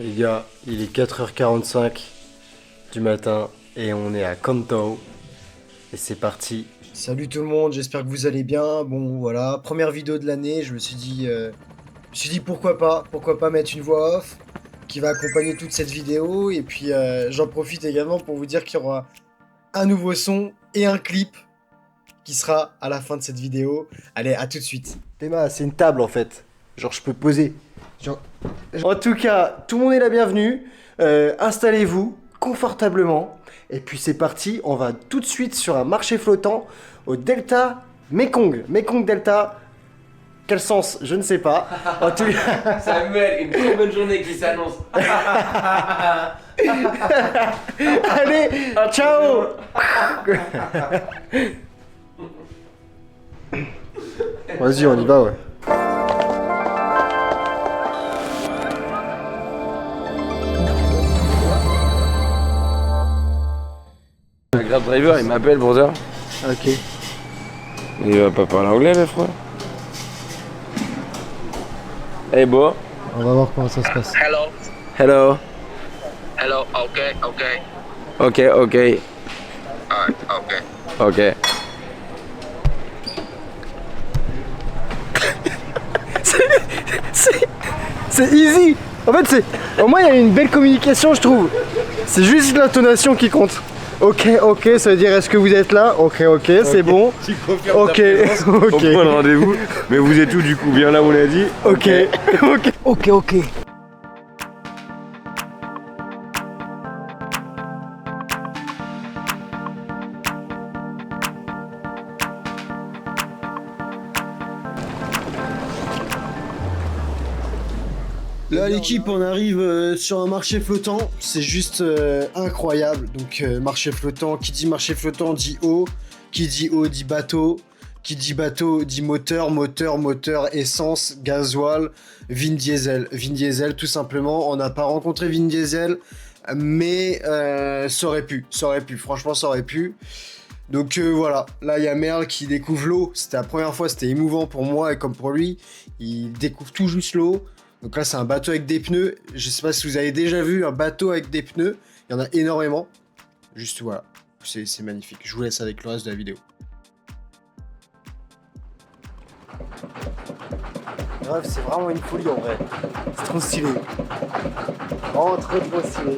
Les gars, il est 4h45 du matin et on est à Kantao. Et c'est parti. Salut tout le monde, j'espère que vous allez bien. Bon voilà, première vidéo de l'année, je me suis dit pourquoi pas mettre une voix off qui va accompagner toute cette vidéo. Et puis j'en profite également pour vous dire qu'il y aura un nouveau son et un clip qui sera à la fin de cette vidéo. Allez, à tout de suite. Théma, c'est une table en fait. Genre je peux poser. En tout cas, tout le monde est la bienvenue. Installez-vous confortablement. Et puis c'est parti, on va tout de suite sur un marché flottant au Delta Mekong. Mekong Delta. Quel sens? Je ne sais pas. En tout cas... Samuel, une très bonne journée qui s'annonce. Allez, ciao. Vas-y, on y va, ouais. Le Grab driver, il m'appelle pour ça. Ok. Il va pas parler anglais, le frère. Hey, beau. On va voir comment ça se passe. Hello. Hello. Hello. Okay. Okay. Ok, ok. Alright. Okay. Ok. C'est easy. En fait, c'est... Au moins, il y a une belle communication, je trouve. C'est juste l'intonation qui compte. Ok, ok, ça veut dire est-ce que vous êtes là? Ok, ok, c'est bon. Tu confirmes Ok, On ok. prend le rendez-vous. Mais vous êtes où du coup? Bien là où on a dit. Ok, ok, ok, ok. Là l'équipe, on arrive sur un marché flottant, c'est juste incroyable. Donc marché flottant, qui dit marché flottant dit eau, qui dit eau dit bateau, qui dit bateau dit moteur, moteur, essence, gasoil, Vin Diesel. Vin Diesel tout simplement, on n'a pas rencontré Vin Diesel, mais ça aurait pu, franchement ça aurait pu. Donc voilà, là il y a Merle qui découvre l'eau, c'était la première fois, c'était émouvant pour moi et comme pour lui, il découvre tout juste l'eau. Donc là, c'est un bateau avec des pneus. Je sais pas si vous avez déjà vu un bateau avec des pneus. Il y en a énormément. Juste voilà, c'est magnifique. Je vous laisse avec le reste de la vidéo. Bref, c'est vraiment une folie en vrai. C'est trop stylé. Vraiment trop stylé.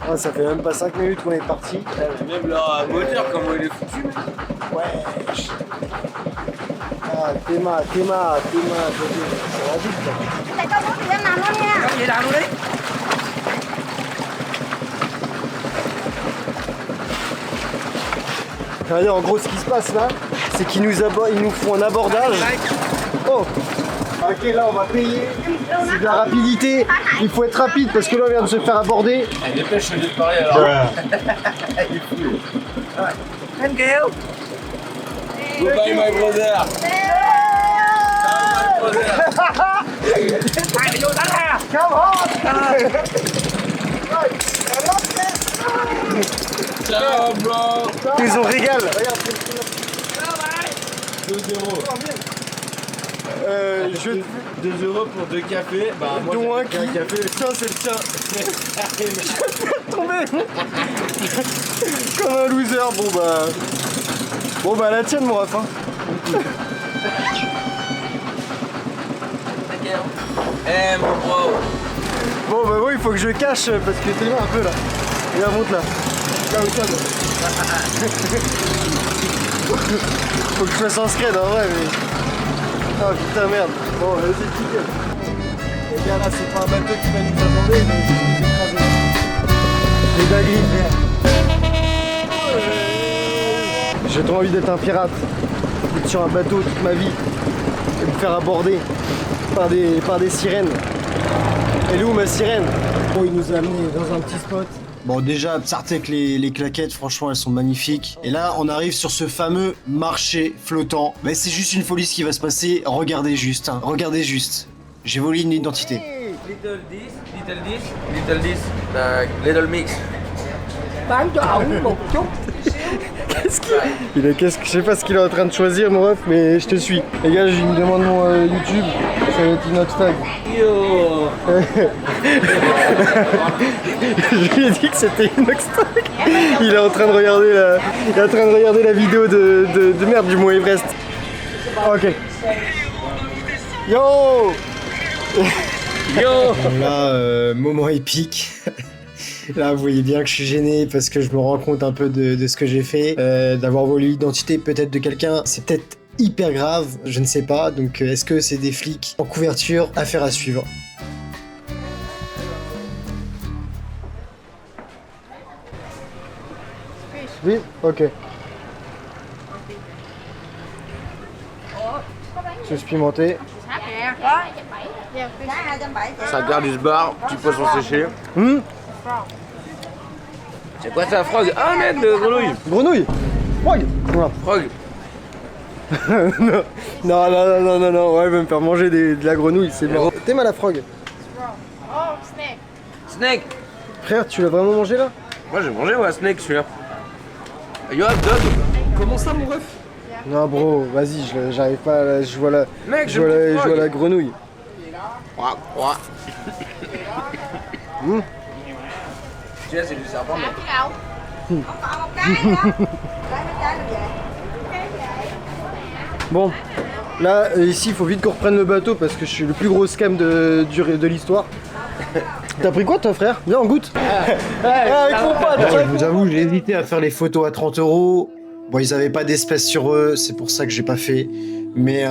Ah, ça fait même pas 5 minutes qu'on est parti. Même leur moteur, comment il est foutu, mec. Wesh. Ah, Théma, ça va vite là. Regardez, en gros, ce qui se passe là, c'est qu'ils nous font un abordage. Oh. Ok, là, on va payer. C'est de la rapidité. Il faut être rapide parce que là, on vient de se faire aborder. Dépêche de parler alors. Il est fou. Thank you. Goodbye, my brother. Come on. Ciao, bro. Ils nous ont régalé. Regarde. 2 Je... 2 euros pour 2 cafés. Bah, moi, Dont un j'ai qui... un café. Tiens, c'est le tien. Je vais tomber. Comme un loser. Bon bah la tienne, mon ref. Hein. Eh, mon bro. Bon bah oui, il faut que je cache parce que t'es là un peu là. Regarde, monte là. Là où ça. Faut que je fasse un scred en vrai, mais... Oh putain, merde. Bon, vas-y, nickel. Et bien là, c'est pas un bateau qui va nous aborder, mais je vais nous écraser. Les dingueries. J'ai trop envie d'être un pirate. D'être sur un bateau toute ma vie. Et me faire aborder par des sirènes. Elle est où ma sirène? Bon, il nous a amené dans un petit spot. Bon, déjà, Psartek, les claquettes, franchement, elles sont magnifiques. Et là, on arrive sur ce fameux marché flottant. Mais c'est juste une folie ce qui va se passer. Regardez juste, hein. Regardez juste. J'ai volé une identité. Little this, little mix. Je sais pas ce qu'il est en train de choisir, mon ref, mais je te suis. Les gars, il me demande mon YouTube. Ça va être une autre tag. Yo. Je lui ai dit que c'était Inoxtag. Il est en train de regarder la vidéo de merde du Mont Everest. Ok. Yo. Yo. Là, moment épique. Là, vous voyez bien que je suis gêné parce que je me rends compte un peu de ce que j'ai fait. D'avoir volé l'identité peut-être de quelqu'un, c'est peut-être hyper grave, je ne sais pas. Donc, est-ce que c'est des flics en couverture? Affaire à suivre. Oui, ok. Sauce pimentée. Ça garde du bar, petit poisson séché. C'est quoi ça, frog? Ah merde, grenouille. Grenouille. Frog. Voilà. Frog. non, ouais, il va me faire manger de la grenouille, c'est bon. T'aimes à la frog? Snake. Frère, tu l'as vraiment mangé là? Moi j'ai mangé ouais, snake celui-là. Yo, dog. Comment ça, mon ref? Non, bro, vas-y, j'arrive pas à je vois la, Mec, je vois la grenouille. Tu vois, c'est du serpent. Bon, là, ici, il faut vite qu'on reprenne le bateau parce que je suis le plus gros scam de l'histoire. T'as pris quoi, toi, frère? Viens, on goûte. Avec mon pote. Je vous avoue, j'ai hésité à faire les photos à 30 €. Bon, ils avaient pas d'espèces sur eux, c'est pour ça que j'ai pas fait. Mais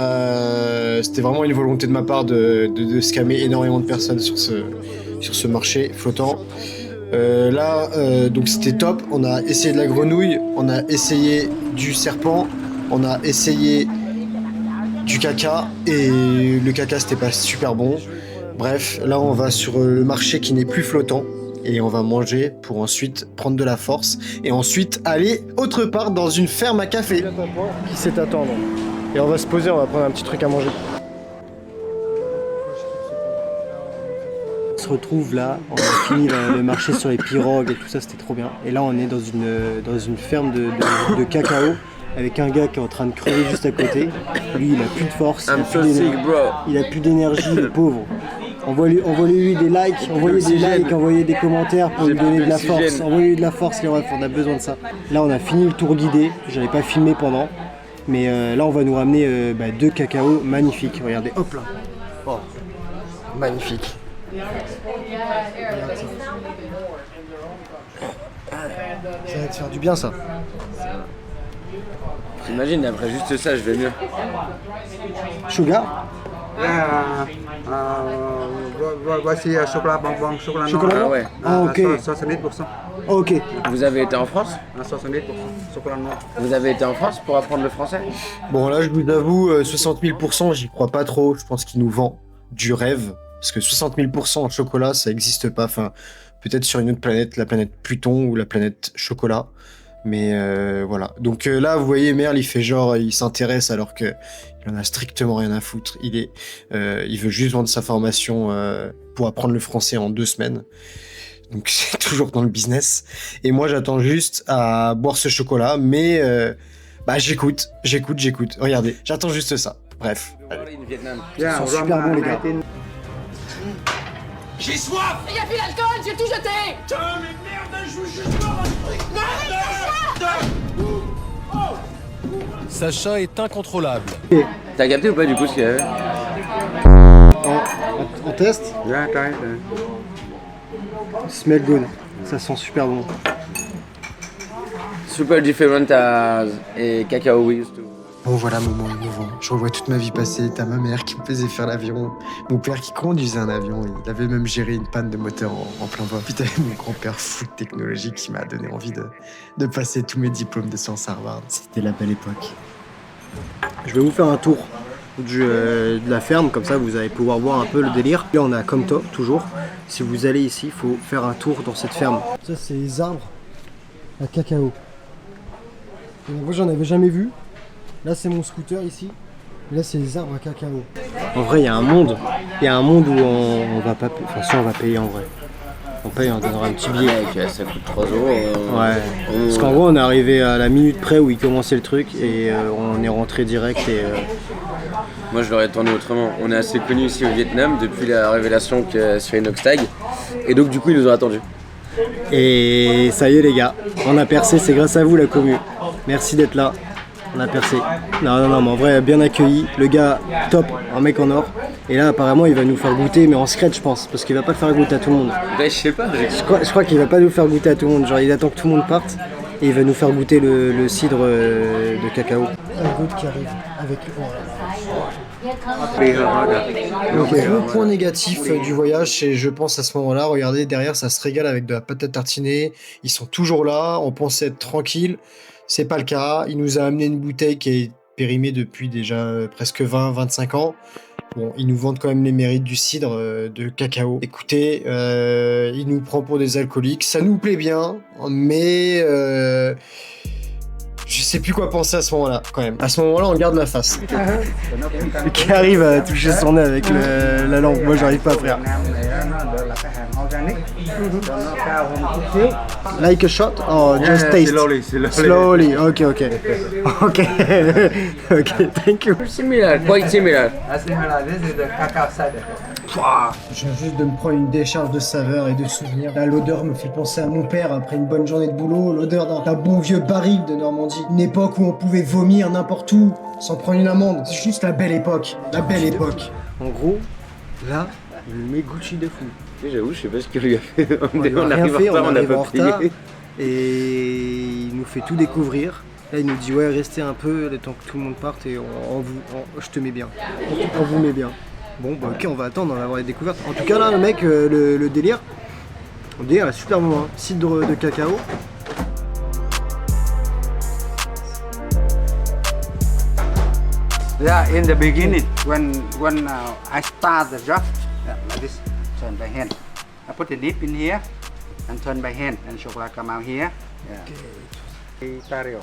c'était vraiment une volonté de ma part de scammer énormément de personnes sur ce marché flottant. Donc c'était top. On a essayé de la grenouille, on a essayé du serpent, on a essayé du caca et le caca c'était pas super bon. Bref, là on va sur le marché qui n'est plus flottant et on va manger pour ensuite prendre de la force et ensuite aller autre part dans une ferme à café qui sait attendre. Et on va se poser, on va prendre un petit truc à manger. On se retrouve là, on a fini le marché sur les pirogues et tout ça, c'était trop bien. Et là on est dans une ferme de cacao avec un gars qui est en train de crever juste à côté. Lui il a plus de force, il a plus d'énergie, le pauvre. Envoyez-lui des likes, envoyez des commentaires pour lui donner de la force. Envoyez-lui de la force les refs, on a besoin de ça. Là on a fini le tour guidé, j'avais pas filmé pendant. Mais là on va nous ramener 2 cacaos magnifiques, regardez, hop là. Oh, magnifique. Ça va te faire du bien ça. T'imagines, après juste ça, je vais mieux. Sugar? Voici chocolat bonbon, chocolat Chocolat noir. Ah ouais. Ah ok. 70%. Ok. Vous avez été en France? 70%, chocolat noir. Vous avez été en France pour apprendre le français? Bon là je vous avoue, 60 000 %, j'y crois pas trop. Je pense qu'il nous vend du rêve. Parce que 60 000 % en chocolat, ça n'existe pas. Enfin, peut-être sur une autre planète, la planète Pluton ou la planète chocolat. Mais voilà. Donc là, vous voyez, Merle, il fait genre, il s'intéresse alors que il en a strictement rien à foutre. Il veut juste vendre sa formation pour apprendre le français en 2 semaines. Donc c'est toujours dans le business. Et moi, j'attends juste à boire ce chocolat, mais j'écoute. Regardez, j'attends juste ça. Bref. Ils sont super bons, les gars. J'ai soif! Il y a plus d'alcool, j'ai tout jeté! Putain, mais merde, je veux juste boire un truc! Sacha est incontrôlable. T'as capté ou pas du coup ce qu'il y avait? On teste? Yeah, try it. Smell good. Ça sent super bon. Super different as a cacao we used to. Bon voilà, moment émouvant. Je revois toute ma vie passée. T'as ma mère qui me faisait faire l'avion. Mon père qui conduisait un avion. Il avait même géré une panne de moteur en plein vol. Puis t'avais mon grand-père fou de technologie qui m'a donné envie de passer tous mes diplômes de sciences Harvard. C'était la belle époque. Je vais vous faire un tour de la ferme, comme ça vous allez pouvoir voir un peu le délire. Là on est à Komto, toujours. Si vous allez ici, il faut faire un tour dans cette ferme. Ça c'est les arbres à cacao. Moi j'en avais jamais vu. Là c'est mon scooter ici. Et là c'est les arbres à cacao. En vrai il y a un monde. Il y a un monde où on va pas payer. Enfin si on va payer en vrai. On paye, on donnera un petit billet. Mec, ça coûte 3 €. Ouais. Parce qu'en gros on est arrivé à la minute près où il commençait le truc et on est rentré direct et... Moi, je l'aurais tourné autrement. On est assez connus ici au Vietnam depuis la révélation que sur Inoxtag. Et donc, du coup, ils nous ont attendus. Et ça y est les gars, on a percé, c'est grâce à vous la commu. Merci d'être là, on a percé. Non, mais en vrai, bien accueilli. Le gars, top, un mec en or. Et là, apparemment, il va nous faire goûter, mais en secret, je pense, parce qu'il va pas le faire goûter à tout le monde. Ben, je sais pas. Je crois qu'il va pas nous faire goûter à tout le monde. Genre, il attend que tout le monde parte et il va nous faire goûter le cidre de cacao. Un goût qui arrive avec Donc, gros point négatif du voyage, c'est je pense à ce moment-là, regardez derrière, ça se régale avec de la patate tartinée. Ils sont toujours là, on pensait être tranquille, c'est pas le cas. Il nous a amené une bouteille qui est périmée depuis déjà presque 20-25 ans. Bon, ils nous vendent quand même les mérites du cidre de cacao. Écoutez, il nous prend pour des alcooliques, ça nous plaît bien, mais je sais plus quoi penser à ce moment-là, quand même. À ce moment-là, on garde la face. Qui arrive à toucher son nez avec la langue. Moi, j'arrive pas à faire. Like a shot or just taste? Slowly. Okay. Okay, thank you. Similar, quite similar. This is the cacao cider. Je viens juste de me prendre une décharge de saveurs et de souvenirs. Là, l'odeur me fait penser à mon père après une bonne journée de boulot. L'odeur d'un bon vieux baril de Normandie. Une époque où on pouvait vomir n'importe où sans prendre une amende. C'est juste la belle époque. La belle époque. En gros, là, il met Gucci de fou. J'avoue, je sais pas ce qu'il lui a fait. On arrive en retard. Et il nous fait tout découvrir. Là, il nous dit ouais, restez un peu le temps que tout le monde parte et je te mets bien. On vous met bien. Bon, bah ok, on va attendre d'en avoir les découvertes. En tout cas, là, le mec, le délire, est super bon, hein. Cidre de cacao. Yeah, in the beginning, when I start the job, like this, turn by hand. I put the dip in here and turn by hand, and chocolate come out here. Yeah. Ontario.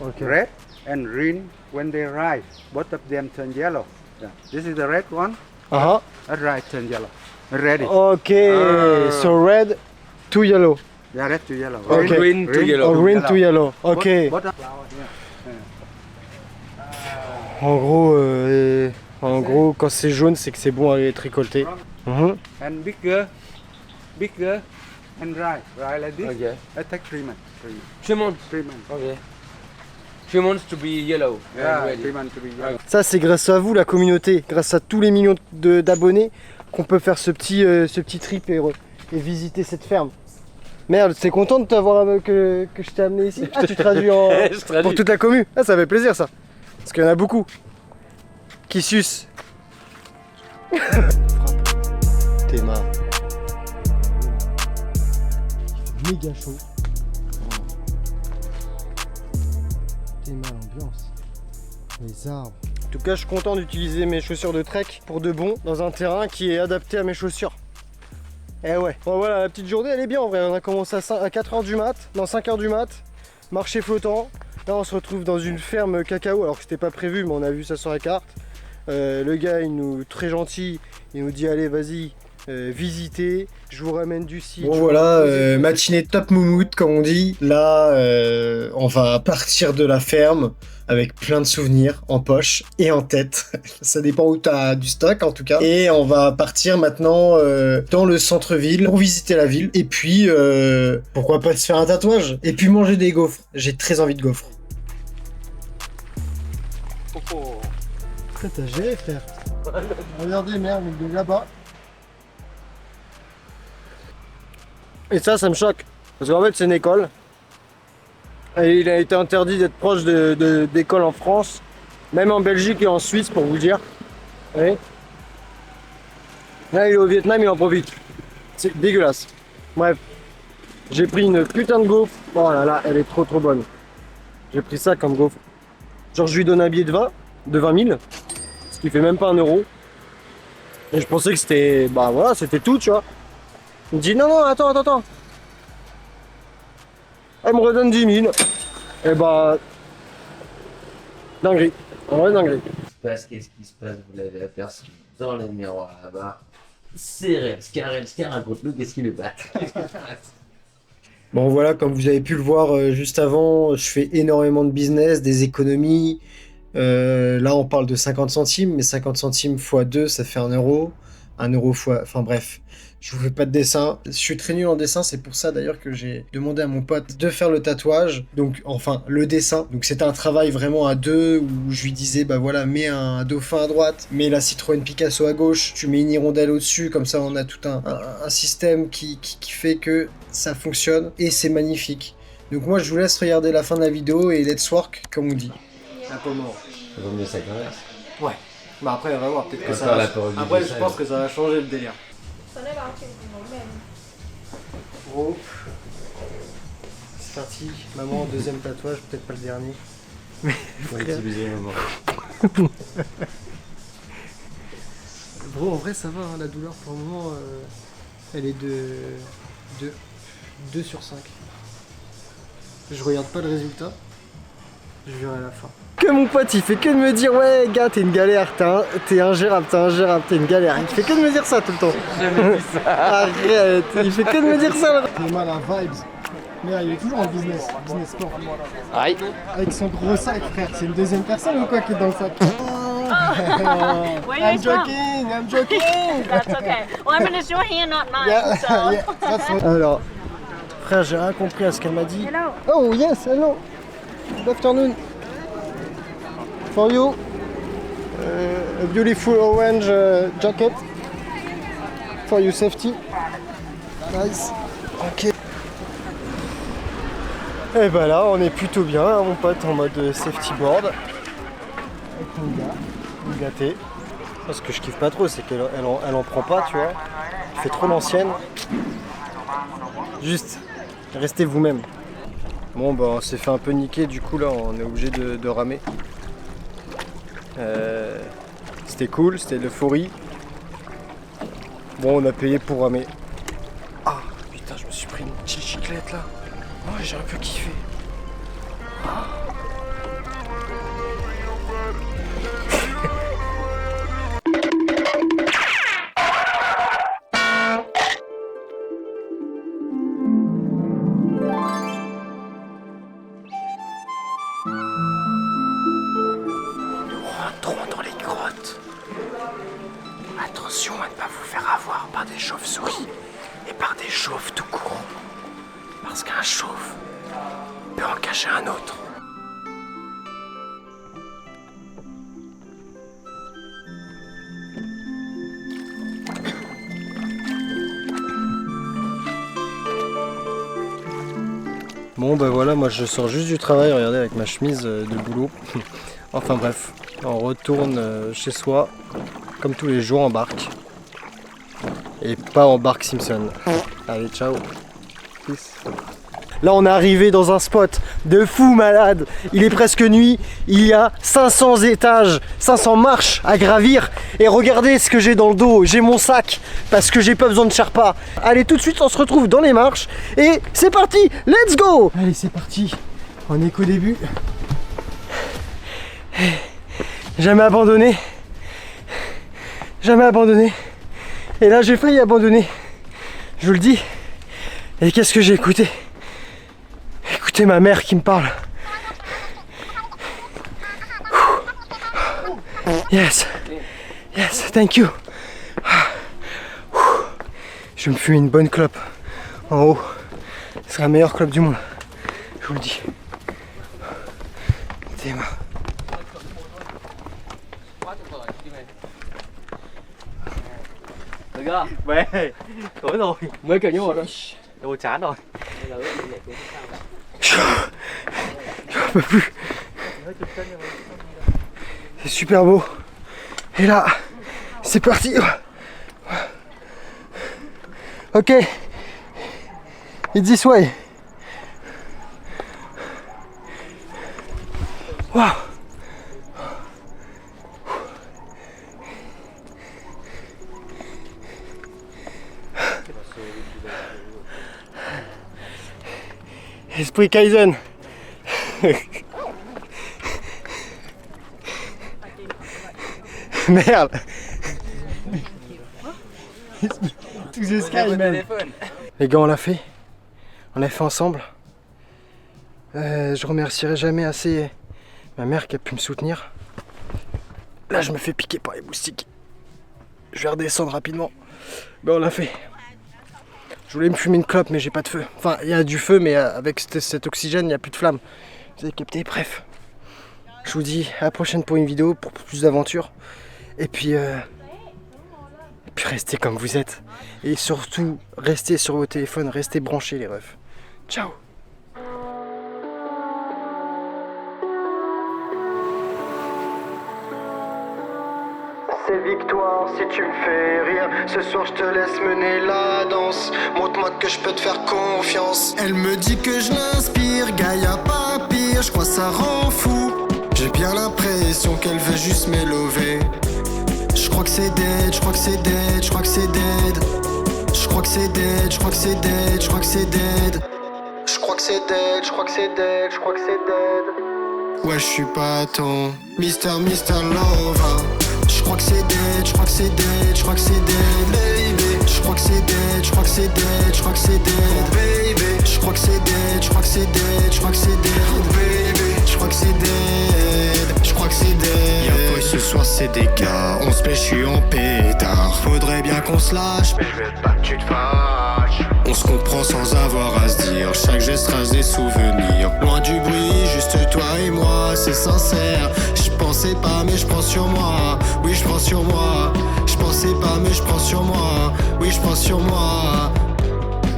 Okay. Red and green when they rise, both of them turn yellow. Yeah. This is the red one. Uh-huh. That right turn yellow. Ready? Okay, so red to yellow. Yeah, red to yellow. Okay. Green to yellow. Oh, green to yellow. Okay. Both flower, yeah. En gros, quand c'est jaune, c'est que c'est bon à être récolté. And bigger and dry like this. Okay. I take 3 months. 3 months. 3 months. Okay. 3 months to be yellow. Yeah, Ready. 3 months to be yellow. Ça, c'est grâce à vous, la communauté, grâce à tous les millions d'abonnés, qu'on peut faire ce petit trip et visiter cette ferme. Merde, t'es content de t'avoir que je t'ai amené ici? Ah, tu traduis Je traduis. pour toute la commu. Ah, ça fait plaisir ça. Parce qu'il y en a beaucoup qui sucent. T'es marre. Méga chaud. T'es mal ambiance. Les arbres. En tout cas, je suis content d'utiliser mes chaussures de trek pour de bon dans un terrain qui est adapté à mes chaussures. Eh ouais. Bon voilà, la petite journée elle est bien en vrai. On a commencé à 4h du mat, non 5h du mat, marché flottant. Là on se retrouve dans une ferme cacao alors que c'était pas prévu mais on a vu ça sur la carte. Le gars il nous très gentil, il nous dit allez vas-y visitez, je vous ramène du site. Bon voilà, matinée top moumoute comme on dit. Là on va partir de la ferme avec plein de souvenirs en poche et en tête. Ça dépend où tu as du stock en tout cas. Et on va partir maintenant dans le centre-ville pour visiter la ville. Et puis, pourquoi pas se faire un tatouage? Et puis manger des gaufres. J'ai très envie de gaufres. Après, t'as géré, frère. Regardez, merde, de là-bas. Et ça me choque. Parce qu'en fait, c'est une école. Et il a été interdit d'être proche d'écoles en France, même en Belgique et en Suisse pour vous dire. Oui. Là il est au Vietnam, il en profite. C'est dégueulasse. Bref, j'ai pris une putain de gaufre. Oh là là, elle est trop bonne. J'ai pris ça comme gaufre. Genre je lui donne un billet de 20 000, ce qui fait même pas 1 euro. Et je pensais que c'était, bah voilà, c'était tout, tu vois. Il me dit non, attends. Elle me redonne 10 000. Et bah. Dinguerie. En vrai, dinguerie. Qu'est-ce qui se passe? Vous l'avez aperçu dans les miroirs là-bas. C'est Relskar raconte-nous qu'est-ce qui le bat. Bon voilà, comme vous avez pu le voir juste avant, je fais énormément de business, des économies. Là, on parle de 50 centimes, mais 50 centimes fois 2, ça fait 1 euro. 1 euro fois... Enfin bref, je vous fais pas de dessin. Je suis très nul en dessin, c'est pour ça d'ailleurs que j'ai demandé à mon pote de faire le tatouage. Donc, enfin, le dessin. Donc c'était un travail vraiment à deux, où je lui disais, bah voilà, mets un dauphin à droite, mets la Citroën Picasso à gauche, tu mets une hirondelle au-dessus, comme ça on a tout un système qui fait que ça fonctionne, et c'est magnifique. Donc moi, je vous laisse regarder la fin de la vidéo, et let's work, comme on dit. Un peu mort. Ça vaut mieux ça que l'inverse. Ouais. Bah après, on va voir, peut-être que ça Encore va... la parole du Après, je design. pense que ça va changer le délire. Gros. C'est parti. Maman, deuxième tatouage, peut-être pas le dernier. Mais frère... Bro, en vrai, ça va, hein, la douleur pour le moment, elle est de 2 sur 5. Je regarde pas le résultat. Je verrai à la fin. Que mon pote, il fait que de me dire, ouais, gars, t'es une galère, t'es ingérable, t'es une galère. Il fait que de me dire ça tout le temps. Jamais dit ça. Arrête, il fait que de me dire ça. Il est mal à vibes. Mais il est toujours en business sport. Aïe. Avec son gros sac, frère. C'est une deuxième personne ou quoi qui est dans le sac? I'm joking. That's okay. Well, I'm gonna show hand, not mine. So. Alors, frère, j'ai rien compris à ce qu'elle m'a dit. Hello. Oh yes, hello. Good afternoon. For you, a beautiful orange jacket. For your safety. Nice. Ok. Et bah là, on est plutôt bien, hein, mon pote, en mode safety board. Avec mon gars, mon gâté. Ce que je kiffe pas trop, c'est qu'elle en prend pas, tu vois. Elle fait trop l'ancienne. Juste, restez vous-même. Bon bah on s'est fait un peu niquer, du coup là on est obligé de ramer. C'était cool, c'était de l'euphorie. Bon on a payé pour ramer. Ah putain, je me suis pris une petite chiclette là. Oh, j'ai un peu kiffé. Dans les grottes. Attention à ne pas vous faire avoir par des chauves-souris et par des chauves tout court. Parce qu'un chauve peut en cacher un autre. Bon bah voilà, moi je sors juste du travail, regardez, avec ma chemise de boulot. Enfin bref, on retourne chez soi, comme tous les jours en barque. Et pas en barque Simpson. Allez, ciao. Peace. Là on est arrivé dans un spot de fou malade. Il est presque nuit, il y a 500 étages, 500 marches à gravir. Et regardez ce que j'ai dans le dos, j'ai mon sac, parce que j'ai pas besoin de Sherpa. Allez, tout de suite on se retrouve dans les marches. Et c'est parti, let's go. Allez, c'est parti, on est qu'au début. Jamais abandonné. Jamais abandonné. Et là j'ai failli abandonner. Je vous le dis. Et qu'est-ce que j'ai écouté? Écoutez ma mère qui me parle. Yes. Yes, thank you. Je me fume une bonne clope en haut. C'est la meilleure clope du monde. Je vous le dis. Théma. Được chưa? Về. Tuổi rồi. Mới kêu nhau rồi. Đồ chán rồi. J'en peux plus. C'est super beau. Et là, c'est parti. Ok. It's this way. Wow. Esprit Kaizen. Merde. To the sky, man. Les gars, on l'a fait. On l'a fait ensemble. Je remercierai jamais assez Ma mère qui a pu me soutenir. Là, je me fais piquer par les moustiques. Je vais redescendre rapidement. Ben, on l'a fait. Je voulais me fumer une clope, mais j'ai pas de feu. Enfin, il y a du feu, mais avec cet oxygène, il n'y a plus de flamme. Vous avez capté? Bref. Je vous dis à la prochaine pour une vidéo, pour plus d'aventures. Et puis restez comme vous êtes. Et surtout, restez sur vos téléphones, restez branchés les refs. Ciao. C'est victoire si tu me fais rire. Ce soir je te laisse mener la danse. Montre-moi que je peux te faire confiance. Elle me dit que je l'inspire, Gaïa pas pire. Je crois ça rend fou. J'ai bien l'impression qu'elle veut juste m'élever. Je crois que c'est dead, je crois que c'est dead, je crois que c'est dead. Je crois que c'est dead, je crois que c'est dead, je crois que c'est dead. Je crois que c'est dead, je crois que c'est dead, je crois que c'est dead. Ouais, je suis pas ton Mister Lover. Je crois que c'est dead, je crois que c'est dead, je crois que c'est dead, baby. Je crois que c'est dead, je crois que c'est dead, je crois que c'est dead, baby. Je crois que c'est dead, je crois que c'est dead, je crois que c'est dead, baby. Je crois que c'est dead, je crois que c'est dead. Y'a boy ce soir c'est des gars, on se plaît, je suis en pétard. Faudrait bien qu'on se lâche, mais je veux pas que tu te fâches. On se comprend sans avoir à se dire, chaque geste reste des souvenirs. Loin du bruit, juste toi et moi, c'est sincère. Je pensais pas mais je prends sur moi, oui je prends sur moi. Je pensais pas mais je prends sur moi, oui je prends sur moi.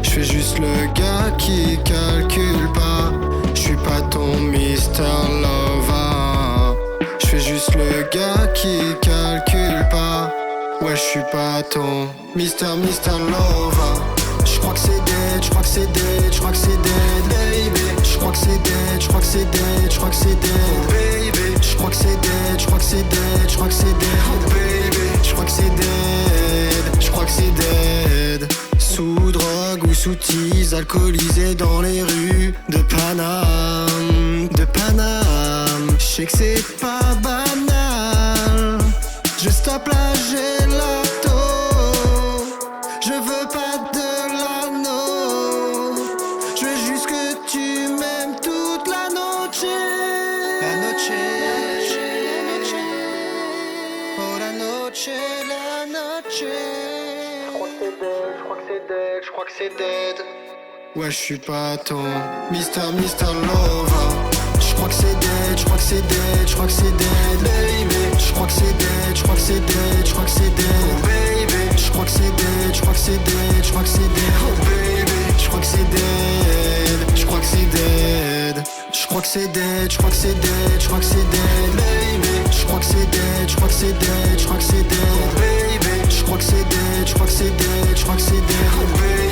Je fais juste le gars qui calcule pas. Je suis pas ton Mr. Lover. Je fais juste le gars qui calcule pas. Ouais je suis pas ton Mr. Lover. Je crois que c'est dead, je crois que c'est dead, je crois que c'est dead, baby. Je crois que c'est dead, je crois que c'est dead, je crois que c'est dead, baby. Je crois que c'est dead, je crois que c'est dead, je crois que c'est dead, baby. Je crois que c'est dead, je crois que c'est dead. Sous drogue ou sous tease, alcoolisé dans les rues de Paname, de Paname. Je sais que c'est pas banal, je stoppe la gelato. Je veux pas de l'anneau, je veux juste que tu m'aimes toute la noche. La noche, oh la noche, la noche. Je crois que c'est dead, je crois que c'est dead. Ouais, je suis pas ton Mister Lover. Je crois que c'est dead, je crois que c'est dead, je crois que c'est dead, baby. Je crois que c'est dead, je crois que c'est dead, je crois que c'est dead, baby. Je crois que c'est dead, je crois que c'est dead, je crois que c'est dead, baby. Je crois que c'est dead, je crois que c'est dead. Je crois que c'est dead, je crois que c'est dead, je crois que c'est dead, baby. Je crois que c'est dead, je crois que c'est dead, je crois que c'est dead, baby. Je crois que c'est dead, je crois que c'est dead, je crois que c'est dead, baby.